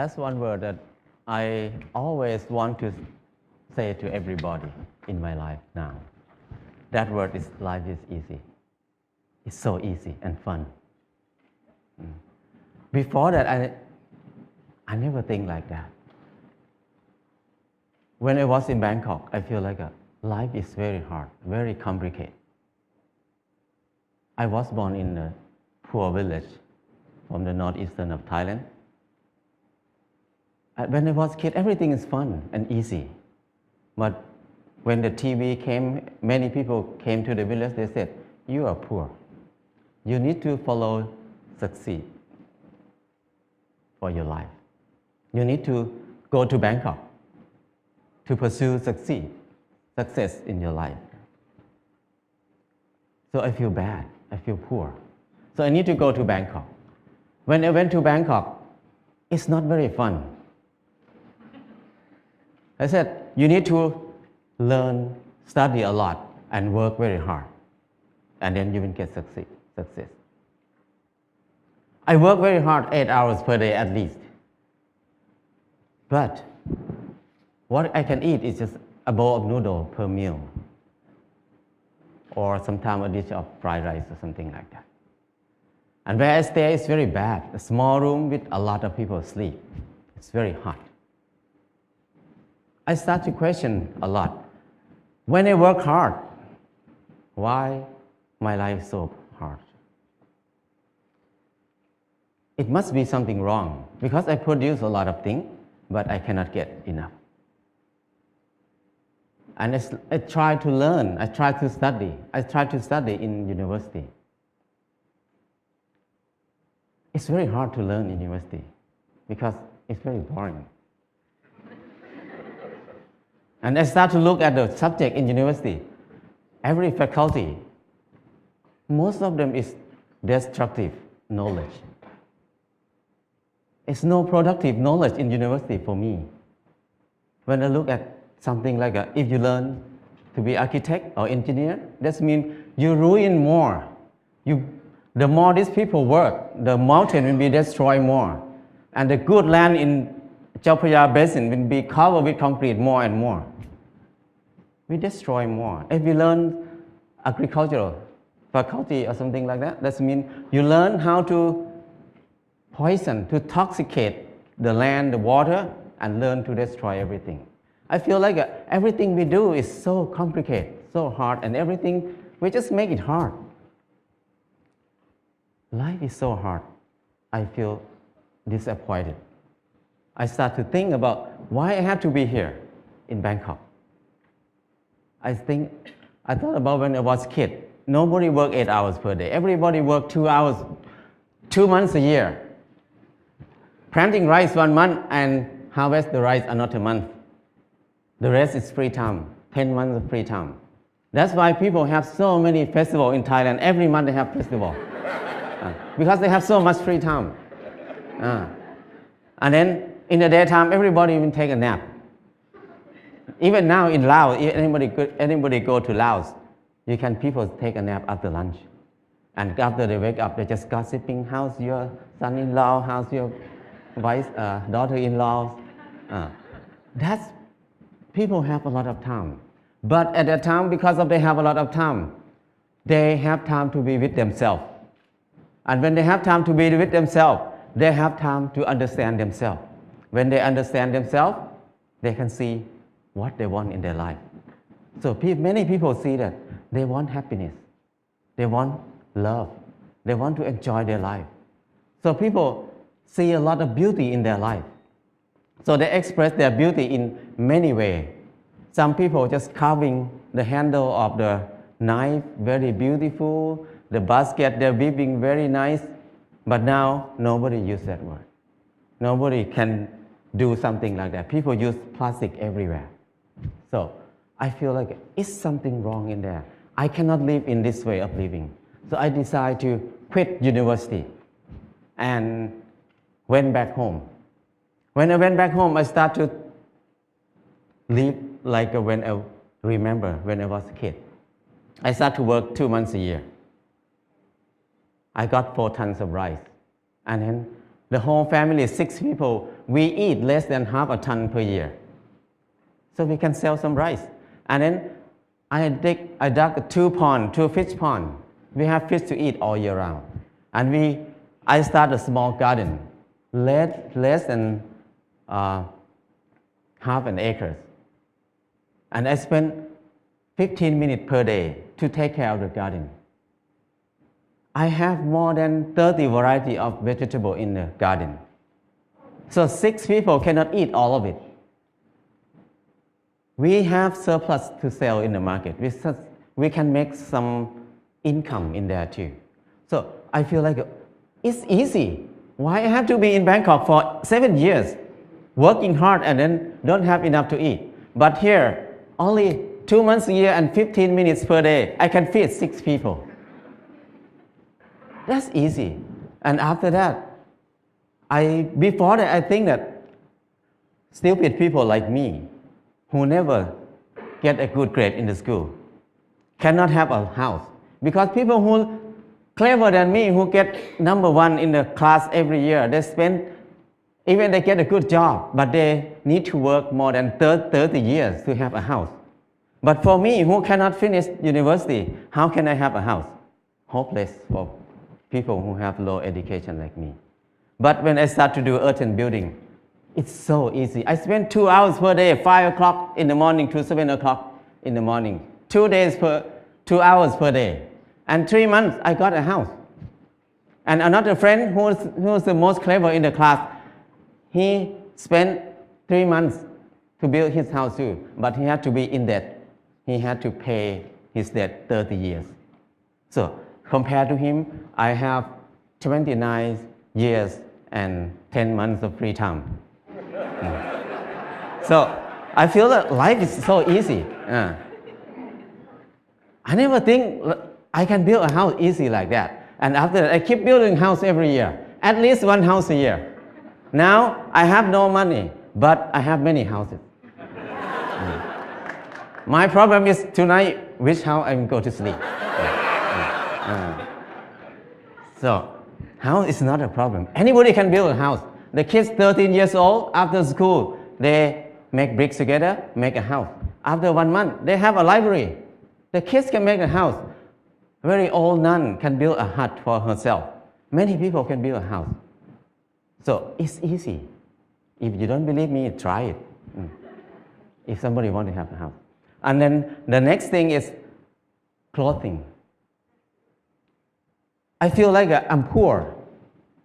That's one word that I always want to say to everybody in my life now. That word is life is easy. It's so easy and fun. Before that, I never think like that. When I was in Bangkok, I feel like life is very hard, very complicated. I was born in a poor village from the northeastern of Thailand. When I was a kid, everything is fun and easy. But when the TV came, many people came to the village, they said, you are poor. You need to follow succeed for your life. You need to go to Bangkok to pursue success in your life. So I feel bad, I feel poor. So I need to go to Bangkok. When I went to Bangkok, it's not very fun. I said, you need to learn, study a lot, and work very hard. And then you will get success. I work very hard, 8 hours per day at least. But what I can eat is just a bowl of noodle per meal. Or sometimes a dish of fried rice or something like that. And where I stay is very bad. A small room with a lot of people sleep. It's very hot. I start to question a lot. When I work hard, why my life is so hard? It must be something wrong because I produce a lot of things, but I cannot get enough. And I try to learn, I try to study. I try to study in university. It's very hard to learn in university because it's very boring. And I start to look at the subject in university. Every faculty, most of them is destructive knowledge. It's no productive knowledge in university for me. When I look at something like if you learn to be architect or engineer, that means you ruin more. The more these people work, the mountain will be destroyed more. And the good land in Chao Phraya Basin will be covered with concrete more and more. We destroy more. If you learn agricultural faculty or something like that, that means you learn how to poison, to toxicate the land, the water, and learn to destroy everything. I feel like everything we do is so complicated, so hard, and everything, we just make it hard. Life is so hard. I feel disappointed. I start to think about why I have to be here in Bangkok. I thought about when I was a kid. Nobody worked 8 hours per day. Everybody worked 2 hours, 2 months a year. Planting rice 1 month and harvest the rice another month. The rest is free time, 10 months of free time. That's why people have so many festivals in Thailand. Every month they have festival. Because they have so much free time. And then in the daytime, everybody will take a nap. Even now in Laos, if anybody go to Laos, people take a nap after lunch. And after they wake up, they just gossiping, how's your son-in-law, how's your daughter-in-law. People have a lot of time. But at that time, because they have a lot of time, they have time to be with themselves. And when they have time to be with themselves, they have time to understand themselves. When they understand themselves, they can see what they want in their life. So many people see that they want happiness, they want love, they want to enjoy their life. So people see a lot of beauty in their life. So they express their beauty in many ways. Some people just carving the handle of the knife, very beautiful. The basket they're weaving, very nice. But now nobody uses that word. Nobody can do something like that. People use plastic everywhere. So I feel like it's something wrong in there. I cannot live in this way of living. So I decided to quit university and went back home. When I went back home, I started to live like when I remember when I was a kid. I started to work 2 months a year. I got 4 tons of rice. And then The whole family, 6 people, we eat less than half a ton per year. So we can sell some rice. And then I dug 2 fish pond. We have fish to eat all year round. And I started a small garden, less than half an acre. And I spent 15 minutes per day to take care of the garden. I have more than 30 varieties of vegetable in the garden. So 6 people cannot eat all of it. We have surplus to sell in the market. We can make some income in there too. So I feel like it's easy. Why I have to be in Bangkok for 7 years, working hard and then don't have enough to eat? But here, only 2 months a year and 15 minutes per day, I can feed 6 people. That's easy. And after that, before that, I think that stupid people like me, who never get a good grade in the school, cannot have a house. Because people who clever than me, who get number 1 in the class every year, even they get a good job, but they need to work more than 30 years to have a house. But for me, who cannot finish university, how can I have a house? Hopeless for people who have low education like me. But when I start to do earth and building, it's so easy. I spend 2 hours per day, 5 o'clock in the morning to 7 o'clock in the morning. 2 hours per day. And 3 months, I got a house. And another friend who's the most clever in the class, he spent 3 months to build his house too, but he had to be in debt. He had to pay his debt 30 years. So compared to him, I have 29 years and 10 months of free time. So I feel that life is so easy. I never think I can build a house easy like that. And after that, I keep building house every year, at least 1 house a year. Now I have no money, but I have many houses. My problem is tonight, which house I'm going to sleep. So house is not a problem. Anybody can build a house. The kids 13 years old, after school, they make bricks together, make a house. After 1 month, they have a library. The kids can make a house. Very old nun can build a hut for herself. Many people can build a house. So it's easy. If you don't believe me, try it. If somebody wants to have a house. And then the next thing is clothing. I feel like I'm poor.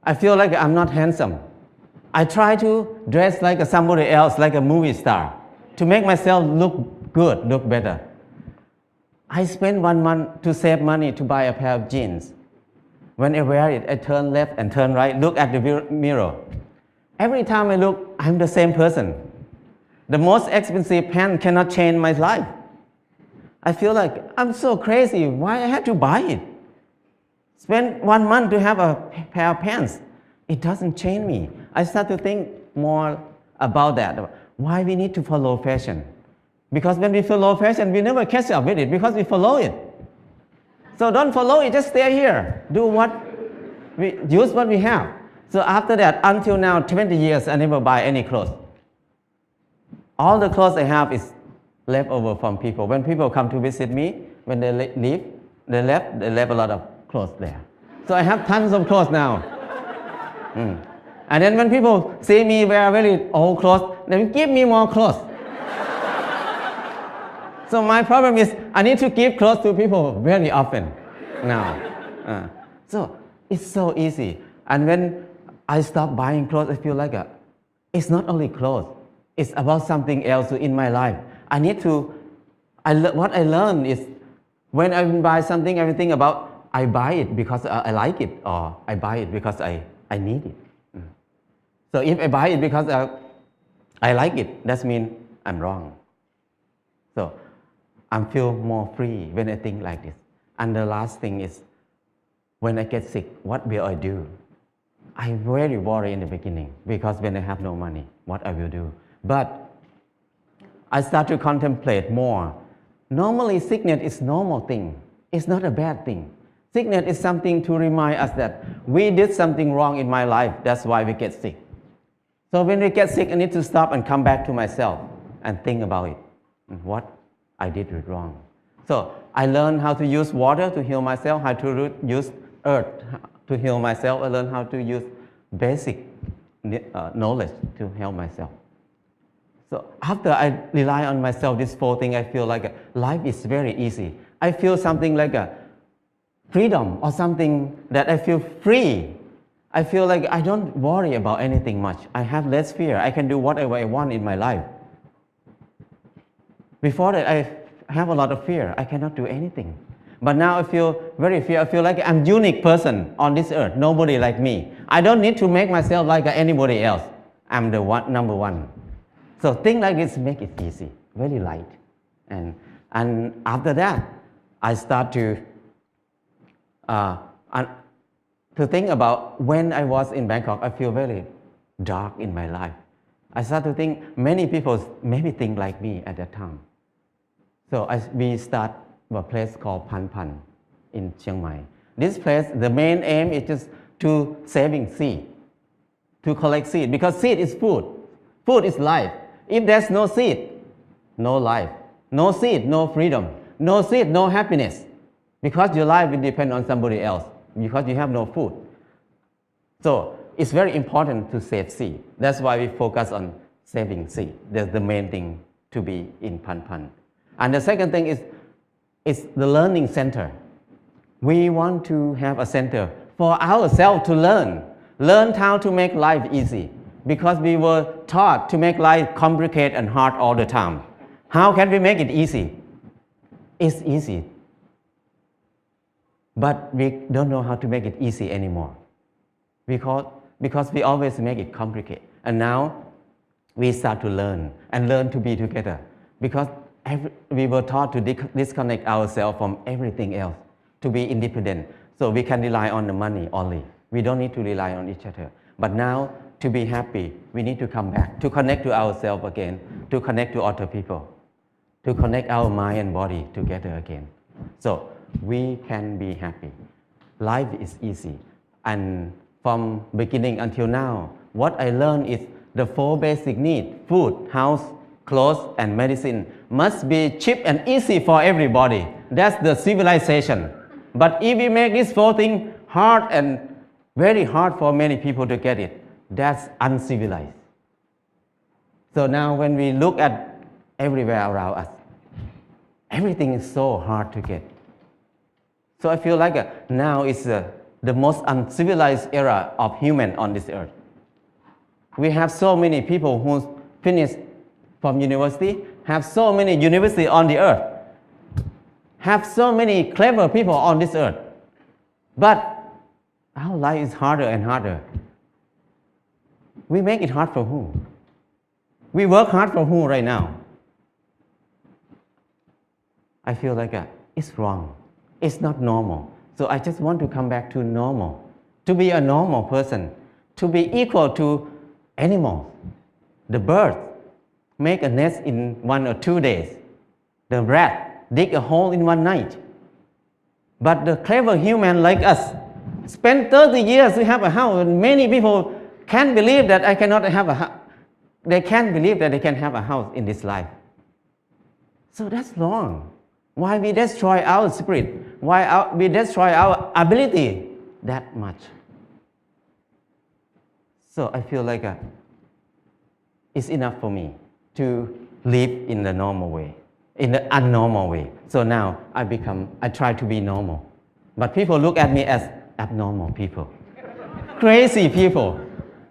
I feel like I'm not handsome. I try to dress like somebody else, like a movie star, to make myself look good, look better. I spend 1 month to save money to buy a pair of jeans. When I wear it, I turn left and turn right, look at the mirror. Every time I look, I'm the same person. The most expensive pants cannot change my life. I feel like I'm so crazy. Why I have to buy it? Spend 1 month to have a pair of pants. It doesn't change me. I start to think more about that. Why we need to follow fashion? Because when we follow fashion, we never catch up with it because we follow it. So don't follow it, just stay here. Use what we have. So after that, until now, 20 years, I never buy any clothes. All the clothes I have is left over from people. When people come to visit me, when they leave, they left a lot of clothes there. So I have tons of clothes now. And then when people see me wear very old clothes, they give me more clothes. So my problem is I need to give clothes to people very often now. So it's so easy. And when I stop buying clothes, I feel like it's not only clothes. It's about something else in my life. What I learned is when I buy something, I think about I buy it because I like it, or I buy it because I need it. So if I buy it because I like it, that means I'm wrong. So I feel more free when I think like this. And the last thing is, when I get sick, what will I do? I very worry in the beginning because when I have no money, what I will do. But I start to contemplate more. Normally, sickness is normal thing. It's not a bad thing. Sickness is something to remind us that we did something wrong in my life. That's why we get sick. So when we get sick, I need to stop and come back to myself and think about it and what I did wrong. So I learned how to use water to heal myself, how to use earth to heal myself. I learned how to use basic knowledge to help myself. So after I rely on myself, this 4 things, I feel like life is very easy. I feel something like a freedom or something that I feel free. I feel like I don't worry about anything much. I have less fear. I can do whatever I want in my life. Before that, I have a lot of fear. I cannot do anything. But now I feel very fear. I feel like I'm a unique person on this earth. Nobody like me. I don't need to make myself like anybody else. I'm the number one. So things like this make it easy, very light. And after that, I start to think about when I was in Bangkok, I feel very dark in my life. I start to think many people maybe think like me at that time. So we start a place called Pan Pan in Chiang Mai. This place, the main aim is just to saving seed, to collect seed, because seed is food. Food is life. If there's no seed, no life. No seed, no freedom. No seed, no happiness. Because your life will depend on somebody else, because you have no food. So it's very important to save seed. That's why we focus on saving seed. That's the main thing to be in Pan Pan. And the second thing is the learning center. We want to have a center for ourselves to learn how to make life easy, because we were taught to make life complicated and hard all the time. How can we make it easy? It's easy, but we don't know how to make it easy anymore, because we always make it complicated. And now we start to learn to be together, because we were taught to disconnect ourselves from everything else, to be independent, so we can rely on the money only. We don't need to rely on each other. But now, to be happy, we need to come back, to connect to ourselves again, to connect to other people, to connect our mind and body together again. So we can be happy. Life is easy. And from beginning until now, what I learned is the 4 basic needs: food, house, clothes, and medicine must be cheap and easy for everybody. That's the civilization. But if we make these 4 things hard and very hard for many people to get it, that's uncivilized. So now when we look at everywhere around us, everything is so hard to get. So I feel like now is the most uncivilized era of human on this earth. We have so many people who finished from university, have so many universities on the earth, have so many clever people on this earth. But our life is harder and harder. We make it hard for who? We work hard for who right now? I feel like it's wrong. It's not normal. So I just want to come back to normal, to be a normal person, to be equal to animals. The bird make a nest in 1 or 2 days. The rat dig a hole in 1 night. But the clever human like us spend 30 years to have a house. And many people can't believe that I cannot have a house. They can't believe that they can have a house in this life. So that's wrong. Why we destroy our spirit? Why we destroy our ability that much? So I feel like it's enough for me to live in the normal way, in the abnormal way. So now I try to be normal. But people look at me as abnormal people, crazy people.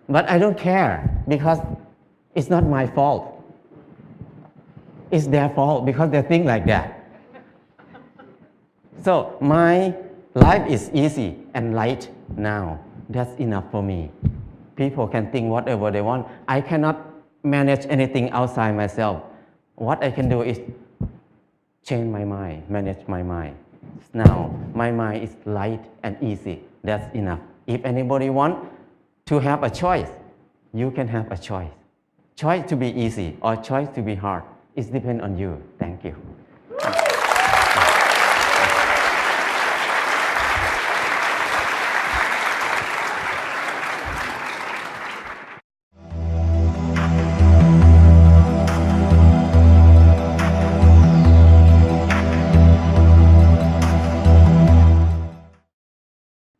But I don't care, because it's not my fault. It's their fault, because they think like that. So my life is easy and light now. That's enough for me. People can think whatever they want. I cannot manage anything outside myself. What I can do is change my mind, manage my mind. Now my mind is light and easy. That's enough. If anybody wants to have a choice, you can have a choice. Choice to be easy or choice to be hard. It depends on you. Thank you.